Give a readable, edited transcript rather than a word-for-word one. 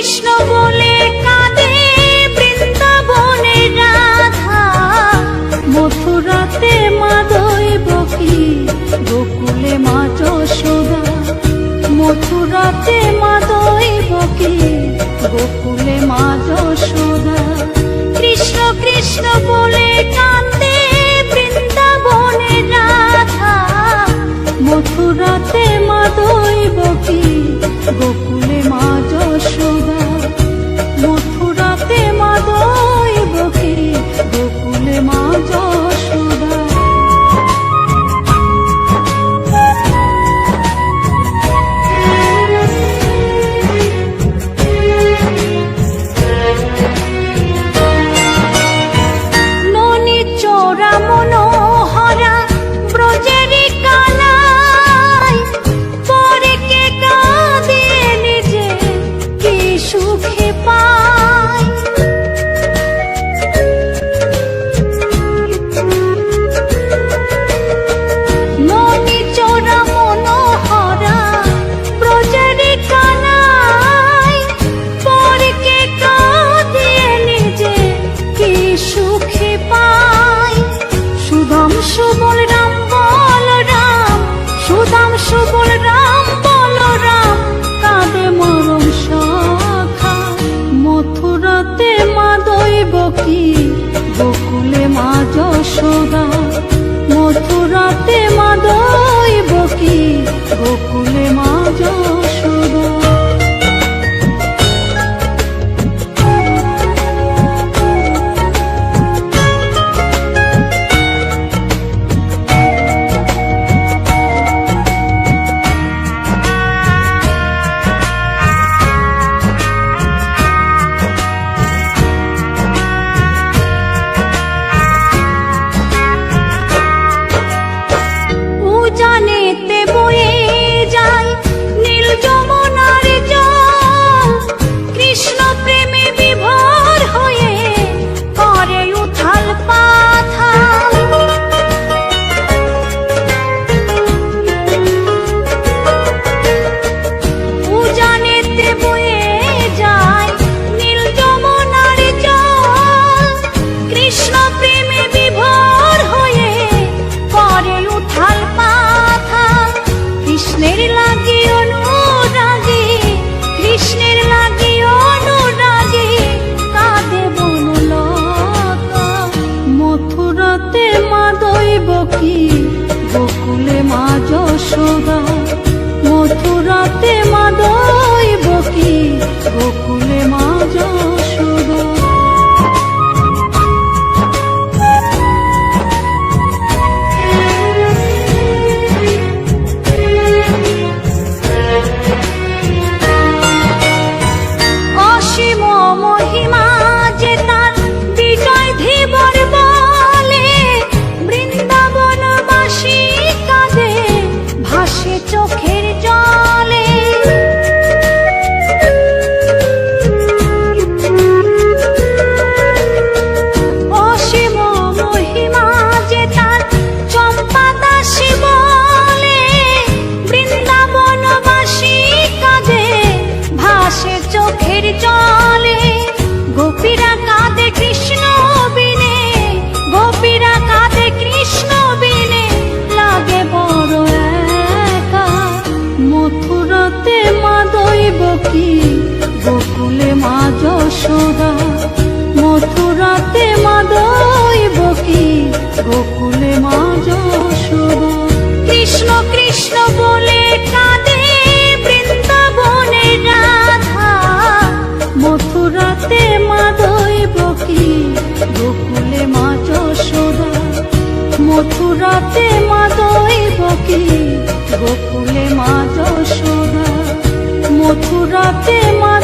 কৃষ্ণ বলে কাঁদে বৃন্দাবনে রাধা, মথুরাতে মা দৈবকী, গোকুলে মা যশোদা। মথুরাতে মা দৈবকী, গোকুলে মা যশোদা। কৃষ্ণ কৃষ্ণ বলে কাঁদে বৃন্দাবনে রাধা, মথুরাতে মা দৈবকী, গোকুলে মা যশোদা। মথুরাতে মা দৈবকী, গোকুলে মা যশোদা। ননি চোরা মনোহরা ব্রজেরি কানাই, পরে কে কাঁদিয়ে নিজে কি সুখে পায়। ননি চোরা মনোহরা ব্রজেরি কানাই, পরে কে কাঁদিয়ে নিজে কি সুখে পায়। সুধাংশু বলরাম বলরাম, সুধাংশু বলরাম বলরাম, কাঁদে মরম সখা। মথুরাতে মা দৈবকী, গোকুলে মা যশোদা। মথুরাতে মা দৈবকী, গোকুলে মা যশোদা। উজানেতে বয়ে যায় নীল যমুনার জল, কৃষ্ণ প্রেমে বিভোর হয়ে করে উথাল পাথাল। উজানেতে বয়ে যায় নীল যমুনার জল, কৃষ্ণ প্রেমে বিভোর হয়ে করে উথাল পাথাল। কৃষ্ণের লাগি অনুরাগী, কৃষ্ণের লাগি অনুরাগী, কাঁদে বনলতা। মথুরাতে মা দৈবকী, গোকুলে মা যশোদা। মথুরাতে মা দৈবকী, গোকুলে মা যশোদা। অসীম মহিমা যে তার বিজয় ধীবর বলে, বৃন্দাবনবাসী কাঁদে ভাসে চোখের জলে। অসীম মহিমা যে তার চম্পা দাসী বলে, বৃন্দাবনবাসী কাঁদে ভাসে চোখের জলে। গোপীরা কাঁদে কৃষ্ণ বিনে, গোপীরা কাঁদে কৃষ্ণ বিনে, লাগে বড় একা। মথুরাতে মা দৈবকী, গোকুলে মা যশোদা। মথুরাতে মা দৈবকী, গোকুলে মা যশোদা। কৃষ্ণ কৃষ্ণ বলে কাঁদে বৃন্দাবনে রাধা, মথুরাতে মা দৈবকী, গোকুলে মা যশোদা। মথুরাতে মা দৈবকী, গোকুলে মা যশোদা। মথুরাতে মা